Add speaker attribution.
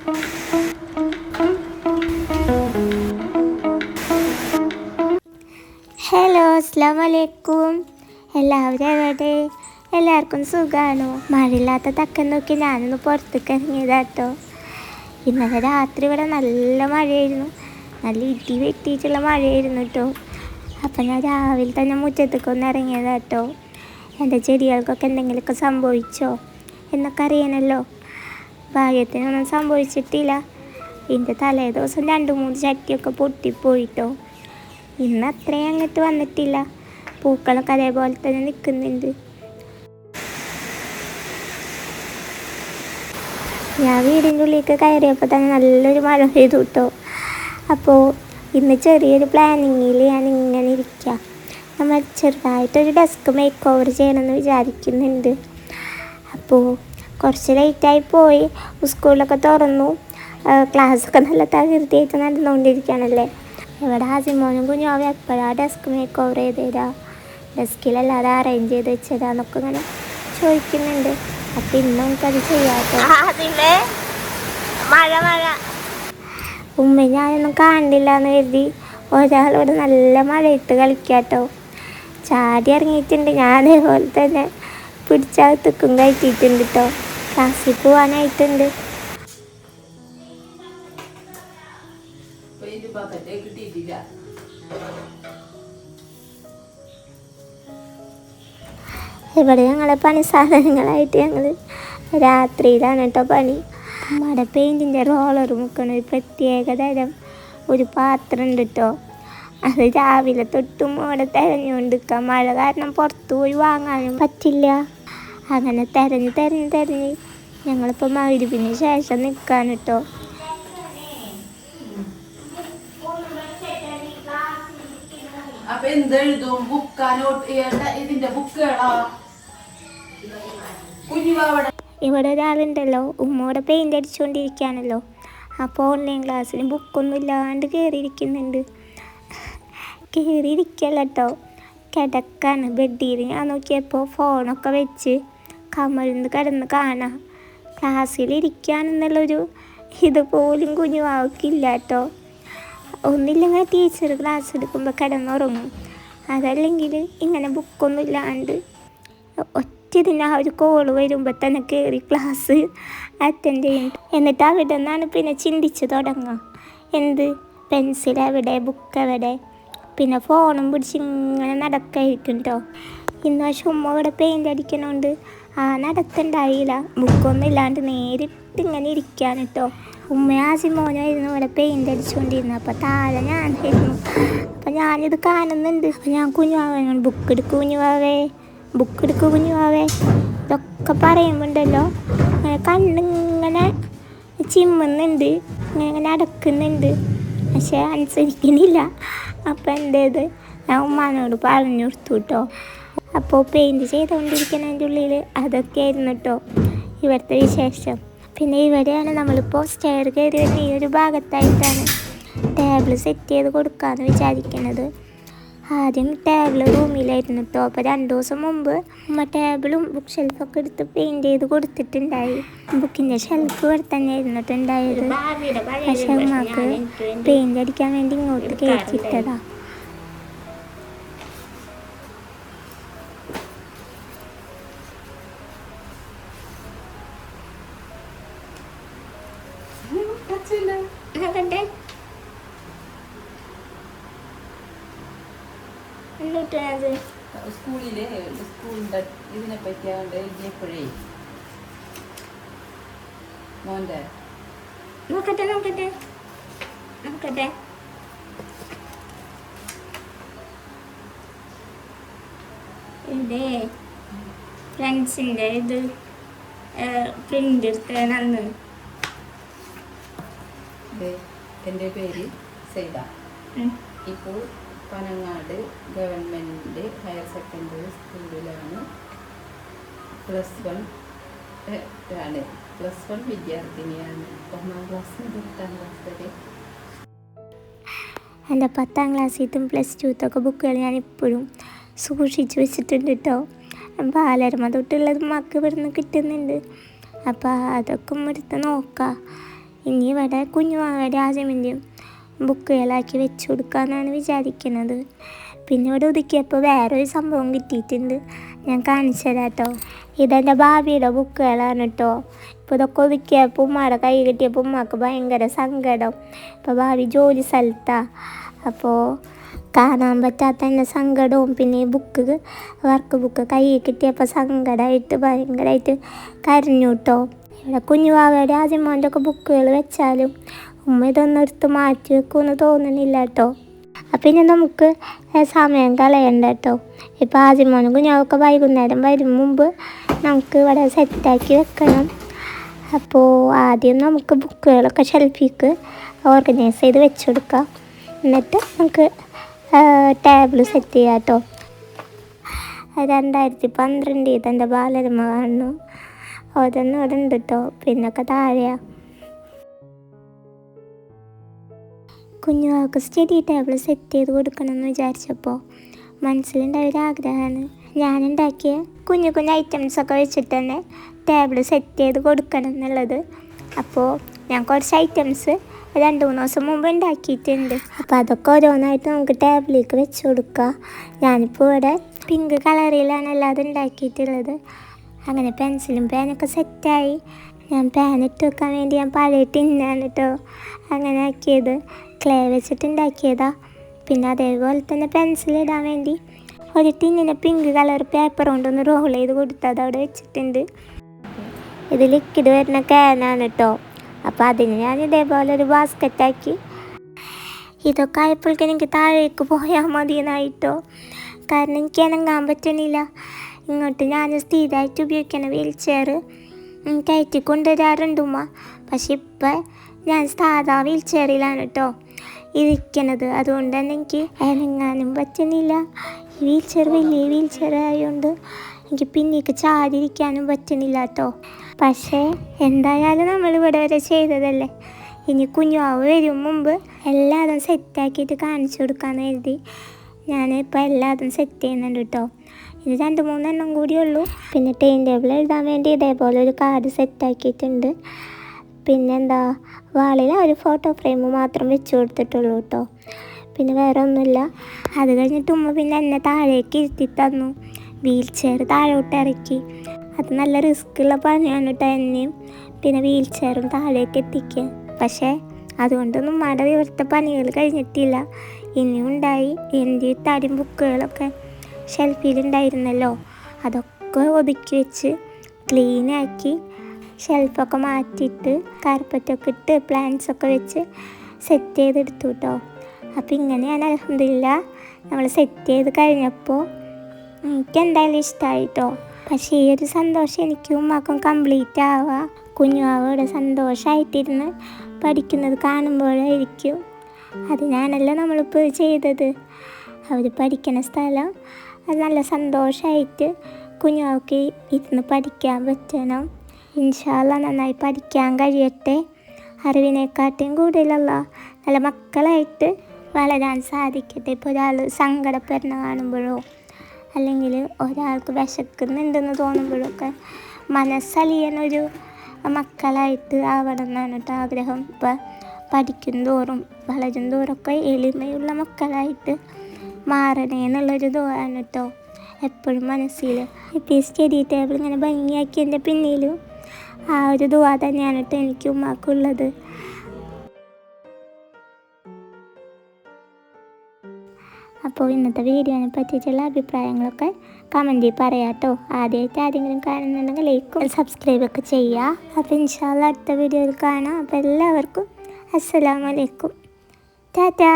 Speaker 1: Hello, അസ്സലാമു അലൈക്കും. എല്ലാവരും എവിടെ? എല്ലാവർക്കും സുഖമാണോ? മഴയില്ലാത്ത തക്കം നോക്കി ഞാനൊന്ന് പുറത്തേക്ക് ഇറങ്ങിയതാട്ടോ. ഇന്നലെ രാത്രി ഇവിടെ നല്ല മഴയായിരുന്നു, നല്ല ഇടി വെട്ടിയിട്ടുള്ള മഴയായിരുന്നു കേട്ടോ. അപ്പം ഞാൻ രാവിലെ തന്നെ മുറ്റത്തേക്ക് ഒന്ന് ഇറങ്ങിയതാട്ടോ. എൻ്റെ ചെടികൾക്കൊക്കെ എന്തെങ്കിലുമൊക്കെ സംഭവിച്ചോ എന്നൊക്കെ അറിയാനല്ലോ. ഭാഗ്യത്തിനൊന്നും സംഭവിച്ചിട്ടില്ല. ഇതിൻ്റെ തലേ ദിവസം 2-3 ചട്ടിയൊക്കെ പൊട്ടിപ്പോയിട്ടോ. ഇന്ന് അത്രയും അങ്ങോട്ട് വന്നിട്ടില്ല. പൂക്കളൊക്കെ അതേപോലെ തന്നെ നിൽക്കുന്നുണ്ട്. ഞാൻ വീടിൻ്റെ ഉള്ളിലേക്ക് കയറിയപ്പോൾ തന്നെ നല്ലൊരു മഴ പെയ്തു കേട്ടോ. അപ്പോൾ ഇന്ന് ചെറിയൊരു പ്ലാനിങ്ങിൽ ഞാൻ ഇങ്ങനെ ഇരിക്കുക. നമ്മൾ ചെറുതായിട്ടൊരു ഡെസ്ക് മേക്ക് ഓവർ ചെയ്യണമെന്ന് വിചാരിക്കുന്നുണ്ട്. അപ്പോൾ കുറച്ച് ലേറ്റായി പോയി. സ്കൂളൊക്കെ തുറന്നു, ക്ലാസ്സൊക്കെ നല്ല തകൃതിയായിട്ട് നടന്നുകൊണ്ടിരിക്കുകയാണല്ലേ. ഇവിടെ ആസിമോനും കുഞ്ഞാവും എപ്പോഴാണ് ഡെസ്ക് മേക്ക് ഓവർ ചെയ്ത് തരാം, ഡെസ്കിലല്ലാതെ അറേഞ്ച് ചെയ്ത് വെച്ചതാന്നൊക്കെ ഇങ്ങനെ ചോദിക്കുന്നുണ്ട്. അപ്പം ഇന്ന് നമുക്കത് ചെയ്യാട്ടോ. ഉമ്മ ഞാനൊന്നും കാണില്ല എന്ന് കരുതി ഒരാളിവിടെ നല്ല മഴയിട്ട് കളിക്കാട്ടോ. ചാടി ഇറങ്ങിയിട്ടുണ്ട്. ഞാൻ അതേപോലെ തന്നെ പിടിച്ചകത്തേക്കും കയറ്റിയിട്ടുണ്ട് കേട്ടോ. ക്ലാസ്സിൽ പോകാനായിട്ടുണ്ട്. ഇവിടെ ഞങ്ങളെ പണി സാധനങ്ങളായിട്ട് ഞങ്ങൾ രാത്രിയിലാണ് കേട്ടോ പണി. നമ്മുടെ പെയിൻറ്റിൻ്റെ റോളർ മുക്കണ ഒരു പ്രത്യേക തരം ഒരു പാത്രം ഉണ്ട് കേട്ടോ. അത് രാവിലെ തൊട്ടും അവിടെ തിരഞ്ഞുകൊണ്ടിരിക്കുക. മഴ കാരണം പുറത്ത് പോയി വാങ്ങാനും പറ്റില്ല. അങ്ങനെ തിരഞ്ഞ് ഞങ്ങളിപ്പോൾ മഗ്‌രിബിന് ശേഷം നിൽക്കാൻ കേട്ടോ. ഇവിടെ ഒരാളുണ്ടല്ലോ, ഉമ്മോടെ പെയിൻ്റ് അടിച്ചുകൊണ്ടിരിക്കുകയാണല്ലോ. അപ്പോൾ ഓൺലൈൻ ക്ലാസ്സിന് ബുക്കൊന്നും ഇല്ലാണ്ട് കയറിയിരിക്കുന്നുണ്ട്. കയറിയിരിക്കല്ല കേട്ടോ, കിടക്കാണ് ബെഡിൽ. ഞാൻ നോക്കിയപ്പോൾ ഫോണൊക്കെ വെച്ച് കമഴ്ന്ന് കിടന്ന് കാണാം. ക്ലാസ്സിലിരിക്കാനെന്നുള്ളൊരു ഇതുപോലും കുഞ്ഞുവാക്കില്ല കേട്ടോ. ഒന്നില്ലെങ്കിൽ ടീച്ചർ ക്ലാസ് എടുക്കുമ്പോൾ കിടന്നുറങ്ങും, അതല്ലെങ്കിൽ ഇങ്ങനെ ബുക്കൊന്നും ഇല്ലാണ്ട് ഒറ്റതിന് ആ ഒരു കോള് വരുമ്പോൾ തന്നെ കയറി ക്ലാസ് അറ്റൻഡ് ചെയ്യും. എന്നിട്ട് അവിടെ നിന്നാണ് പിന്നെ ചിന്തിച്ച് തുടങ്ങുക. എന്ത് പെൻസിൽ എവിടെ, ബുക്ക് എവിടെ, പിന്നെ ഫോണും പിടിച്ച് ഇങ്ങനെ നടക്കായിരിക്കും കേട്ടോ. ഇന്ന് പക്ഷെ ഉമ്മ ഇവിടെ പെയിൻ്റ് അടിക്കണോണ്ട് നടത്തുണ്ടായില്ല. ബുക്കൊന്നും ഇല്ലാണ്ട് നേരിട്ട് ഇങ്ങനെ ഇരിക്കാൻ കേട്ടോ. ഉമ്മ ആസിമോനായിരുന്നു ഇവിടെ പെയിൻ്റ് അടിച്ചുകൊണ്ടിരുന്നത്. അപ്പോൾ താഴെ ഞാനായിരുന്നു. അപ്പോൾ ഞാനിത് കാണുന്നുണ്ട്. അപ്പോൾ ഞാൻ കുഞ്ഞുവാവനോട് ബുക്ക് എടുക്കും കുഞ്ഞുവാവേ ഇതൊക്കെ പറയുമ്പോണ്ടല്ലോ കണ്ണിങ്ങനെ ചിമ്മുന്നുണ്ട്, ഇങ്ങനെ അടക്കുന്നുണ്ട്. പക്ഷേ അനുസരിക്കുന്നില്ല. അപ്പോൾ എന്തേത് ഞാൻ ഉമ്മാനോട് പറഞ്ഞു കൊടുത്തു കേട്ടോ. അപ്പോൾ പെയിൻറ്റ് ചെയ്തുകൊണ്ടിരിക്കുന്നതിൻ്റെ ഉള്ളിൽ അതൊക്കെയായിരുന്നു കേട്ടോ ഇവിടുത്തെ വിശേഷം. പിന്നെ ഇവിടെയാണ് നമ്മളിപ്പോൾ സ്റ്റെയർ കയറി വരുന്ന ഈ ഒരു ഭാഗത്തായിട്ടാണ് ടേബിൾ സെറ്റ് ചെയ്ത് കൊടുക്കാമെന്ന് വിചാരിക്കുന്നത്. ആദ്യം ടേബിൾ റൂമിലായിരുന്നു കേട്ടോ. അപ്പോൾ 2 ദിവസം മുമ്പ് ഉമ്മ ടേബിളും ബുക്ക് ഷെൽഫൊക്കെ എടുത്ത് പെയിൻറ്റ് ചെയ്ത് കൊടുത്തിട്ടുണ്ടായി. ബുക്കിൻ്റെ ഷെൽഫ് ഇവിടെ തന്നെ ആയിരുന്നു കേട്ടോ ഉണ്ടായത്. പക്ഷേ ഉമ്മക്ക് പെയിൻറ്റ് അടിക്കാൻ വേണ്ടി ഇങ്ങോട്ട് കയറ്റിയിട്ടതാ.
Speaker 2: സ്കൂളിൻ്റെ ഇതിനെ പറ്റിയാണ്ട് എഴുതിയപ്പോഴേ മോൻ്റെ
Speaker 1: നോക്കട്ടെ എൻ്റെ ഫ്രണ്ട്സിൻ്റെ ഇത് പ്രിൻ്റ് എടുത്തതെന്ന്.
Speaker 2: എൻ്റെ പേര് സൈദ. ഇപ്പോൾ പനങ്ങാട് ഗവൺമെൻറ് ഹയർ സെക്കൻഡറി സ്കൂളിലാണ് +1 വിദ്യാർത്ഥിനിയാണ്. 1ാം ക്ലാസ് മുതൽ 10ാം ക്ലാസ് വരെ.
Speaker 1: എൻ്റെ 10ാം ക്ലാസ്സിലത്തും +2ത്തൊക്കെ ബുക്കുകൾ ഞാൻ ഇപ്പോഴും സൂക്ഷിച്ച് വെച്ചിട്ടുണ്ട് കേട്ടോ. ബാലരമ തൊട്ടുള്ളത് മക്ക് ഇവിടുന്ന് കിട്ടുന്നുണ്ട്. അപ്പോൾ അതൊക്കെ എടുത്ത് നോക്കാം. ഇനി ഇവിടെ കുഞ്ഞുവാവയുടെ ആസിമിൻ്റെയും ബുക്കുകളാക്കി വെച്ച് കൊടുക്കാമെന്നാണ് വിചാരിക്കുന്നത്. പിന്നെ ഇവിടെ ഒതുക്കിയപ്പോൾ വേറൊരു സംഭവം കിട്ടിയിട്ടുണ്ട്, ഞാൻ കാണിച്ചു തരാം കേട്ടോ. ഇതെൻ്റെ ഭാവിയുടെ ബുക്കുകളാണ് കേട്ടോ. ഇപ്പോൾ ഇതൊക്കെ ഒതുക്കിയപ്പോൾ ഉമ്മയുടെ കൈ കിട്ടിയപ്പോൾ ഉമ്മക്ക് ഭയങ്കര സങ്കടം. ഇപ്പോൾ ഭാവി ജോലി സ്ഥലത്താണ്, അപ്പോൾ കാണാൻ പറ്റാത്ത എൻ്റെ സങ്കടവും പിന്നെ ഈ വർക്ക് ബുക്ക് കൈ കിട്ടിയപ്പോൾ സങ്കടമായിട്ട് ഭയങ്കരമായിട്ട് കരഞ്ഞു കേട്ടോ. ഇവിടെ കുഞ്ഞുവാവയുടെ ആദ്യമോൻ്റെ ഒക്കെ ബുക്കുകൾ വെച്ചാലും ഉമ്മ ഇതൊന്നും എടുത്ത് മാറ്റി വെക്കുമെന്ന് തോന്നുന്നില്ല കേട്ടോ. അപ്പം ഇനി നമുക്ക് സമയം കളയണ്ട കേട്ടോ. ഇപ്പോൾ ആദ്യമോനും കുഞ്ഞാവൊക്കെ വൈകുന്നേരം വരും മുമ്പ് നമുക്ക് ഇവിടെ സെറ്റാക്കി വെക്കണം. അപ്പോൾ ആദ്യം നമുക്ക് ബുക്കുകളൊക്കെ ഷെൽഫിക്ക് ഓർഗനൈസ് ചെയ്ത് വെച്ച് കൊടുക്കാം. എന്നിട്ട് നമുക്ക് ടേബിൾ സെറ്റ് ചെയ്യാം കേട്ടോ. 2012 ഇതെൻ്റെ ബാലരമ കാണുന്നു, അതൊന്നും ഇവിടെ ഉണ്ട് കേട്ടോ. പിന്നൊക്കെ താഴെയാണ്. കുഞ്ഞുവാൾക്ക് സ്റ്റഡി ടേബിൾ സെറ്റ് ചെയ്ത് കൊടുക്കണം എന്ന് വിചാരിച്ചപ്പോൾ മനസ്സിലുണ്ടായ ഒരു ആഗ്രഹമാണ് ഞാനുണ്ടാക്കിയ കുഞ്ഞു കുഞ്ഞു ഐറ്റംസൊക്കെ വെച്ചിട്ട് തന്നെ ടേബിൾ സെറ്റ് ചെയ്ത് കൊടുക്കണം എന്നുള്ളത്. അപ്പോൾ ഞാൻ കുറച്ച് ഐറ്റംസ് 2-3 ദിവസം മുമ്പ് ഉണ്ടാക്കിയിട്ടുണ്ട്. അപ്പോൾ അതൊക്കെ ഓരോന്നായിട്ട് നമുക്ക് ടേബിളിലേക്ക് വെച്ച് കൊടുക്കുക. ഞാനിപ്പോൾ ഇവിടെ പിങ്ക് കളറിലാണ് അല്ലാതെ ഉണ്ടാക്കിയിട്ടുള്ളത്. അങ്ങനെ പെൻസിലും പേനൊക്കെ സെറ്റായി. ഞാൻ പേനിട്ട് വെക്കാൻ വേണ്ടി ഞാൻ പഴയ ടിന്നാണ് കേട്ടോ അങ്ങനെ ആക്കിയത്, ക്ലേ വെച്ചിട്ട് ഉണ്ടാക്കിയതാണ്. പിന്നെ അതേപോലെ തന്നെ പെൻസിലിടാൻ വേണ്ടി ഒരു ടിന്നിന് പിങ്ക് കളർ പേപ്പർ കൊണ്ടൊന്ന് റോൾ ചെയ്ത് കൊടുത്ത് അതവിടെ വെച്ചിട്ടുണ്ട്. ഇത് ലിക്വിഡ് വരുന്ന ക്യാനാണ് കേട്ടോ. അപ്പോൾ അതിന് ഞാൻ ഇതേപോലെ ഒരു ബാസ്ക്കറ്റാക്കി. ഇതൊക്കെ ആയപ്പോഴേക്കും എനിക്ക് താഴേക്ക് പോയാൽ മതിയെന്നായിട്ടോ, കാരണം എനിക്ക് അനങ്ങാൻ പറ്റണില്ല. ഇങ്ങോട്ട് ഞാൻ സ്ഥിരമായിട്ട് ഉപയോഗിക്കുന്ന വീൽ ചെയർ കയറ്റി കൊണ്ടുവരാറുണ്ട് ഉമ്മ. പക്ഷെ ഇപ്പം ഞാൻ സാധാ വീൽ ചെയറിലാണ് കേട്ടോ ഇരിക്കണത്. അതുകൊണ്ട് തന്നെ എനിക്ക് അനങ്ങാനും പറ്റുന്നില്ല. ഈ വീൽ ചെയർ വലിയ വീൽ ചെയർ ആയതുകൊണ്ട് എനിക്ക് പിന്നേക്ക് ചാടിയിരിക്കാനും പറ്റുന്നില്ല കേട്ടോ. പക്ഷേ എന്തായാലും നമ്മളിവിടെ വരെ ചെയ്തതല്ലേ, ഇനി കുഞ്ഞുവാവ് വരും മുമ്പ് എല്ലാതും സെറ്റാക്കിയിട്ട് കാണിച്ചു കൊടുക്കാമെന്ന് കരുതി ഞാനിപ്പോൾ എല്ലാതും സെറ്റ് ചെയ്യുന്നുണ്ട് കേട്ടോ. ഇനി 2-3 എണ്ണം കൂടിയുള്ളൂ. പിന്നെ ടൈം ടേബിൾ എഴുതാൻ വേണ്ടി ഇതേപോലെ ഒരു കാർഡ് സെറ്റാക്കിയിട്ടുണ്ട്. പിന്നെന്താ വാളിൽ ഒരു ഫോട്ടോ ഫ്രെയിം മാത്രം വെച്ച് കൊടുത്തിട്ടുള്ളൂ കേട്ടോ. പിന്നെ വേറെ ഒന്നുമില്ല. അത് കഴിഞ്ഞിട്ട് ഉമ്മ പിന്നെ എന്നെ താഴേക്ക് ഇരുത്തി തന്നു, വീൽ ചെയർ താഴോട്ട് ഇറക്കി. അത് നല്ല റിസ്ക്കുള്ള പണിയാണ് കേട്ടോ, എന്നെയും പിന്നെ വീൽ ചെയറും താഴേക്ക് എത്തിക്കുക. പക്ഷേ അതുകൊണ്ടൊന്നും ഉമ്മയുടെ ഇവിടുത്തെ പണികൾ കഴിഞ്ഞിട്ടില്ല, ഇനിയും ഉണ്ടായി. എൻ്റെ തടിയും ബുക്കുകളൊക്കെ ഷെൽഫിലുണ്ടായിരുന്നല്ലോ, അതൊക്കെ ഒതുക്കി വെച്ച് ക്ലീനാക്കി ഷെൽഫൊക്കെ മാറ്റിയിട്ട് കാർപ്പറ്റൊക്കെ ഇട്ട് പ്ലാന്റ്സൊക്കെ വെച്ച് സെറ്റ് ചെയ്തെടുത്തു കേട്ടോ. അപ്പോൾ ഇങ്ങനെയാണ് അൽഹംദുലില്ലാ നമ്മൾ സെറ്റ് ചെയ്ത് കഴിഞ്ഞപ്പോൾ എനിക്കെന്തായാലും ഇഷ്ടമായിട്ടോ. പക്ഷേ ഈ ഒരു സന്തോഷം എനിക്കും ഉമ്മാക്കും കംപ്ലീറ്റ് ആവുക കുഞ്ഞുവാവയുടെ സന്തോഷമായിട്ടിരുന്ന് പഠിക്കുന്നത് കാണുമ്പോഴായിരിക്കും. അതിനാണല്ലോ നമ്മളിപ്പോൾ ചെയ്തത്. അവർ പഠിക്കുന്ന സ്ഥലം അത് നല്ല സന്തോഷമായിട്ട് കുഞ്ഞുവാവയ്ക്ക് ഇരുന്ന് പഠിക്കാൻ പറ്റണം. ഇൻഷാ അല്ലാഹ് നന്നായി പഠിക്കാൻ കഴിയട്ടെ. അറിവിനെക്കാട്ടും കൂടുതലുള്ള നല്ല മക്കളായിട്ട് വളരാൻ സാധിക്കട്ടെ. ഇപ്പോൾ ഒരാൾ സങ്കടപ്പെടുന്ന കാണുമ്പോഴോ അല്ലെങ്കിൽ ഒരാൾക്ക് വിശക്കുന്നുണ്ടെന്ന് തോന്നുമ്പോഴൊക്കെ മനസ്സലിയനൊരു മക്കളായിട്ട് ആവണം എന്നാണ് കേട്ടോ ആഗ്രഹം. ഇപ്പം പഠിക്കും തോറും വളരും തോറൊക്കെ എളിമയുള്ള മക്കളായിട്ട് മാറണേ എന്നുള്ളൊരു ദുആണ് കേട്ടോ എപ്പോഴും മനസ്സിൽ. ഇപ്പോൾ ഈ സ്റ്റഡി ടേബിൾ ഇങ്ങനെ ഭംഗിയാക്കിയതിൻ്റെ പിന്നിലും ആ ഒരു ദുആ തന്നെയാണ് കേട്ടോ എനിക്ക് ഉമ്മാക്കുള്ളത്. അപ്പോൾ ഇന്നത്തെ വീഡിയോനെ പറ്റിയിട്ടുള്ള അഭിപ്രായങ്ങളൊക്കെ കമൻറ്റിൽ പറയാം കേട്ടോ. ആദ്യമായിട്ട് ആരെങ്കിലും കാണുന്നുണ്ടെങ്കിൽ ലൈക്കും സബ്സ്ക്രൈബൊക്കെ ചെയ്യുക. അപ്പോൾ ഇൻഷാ അല്ലാഹ് അടുത്ത വീഡിയോയിൽ കാണാം. അപ്പോൾ എല്ലാവർക്കും അസ്സലാമു അലൈക്കും, ടാറ്റാ.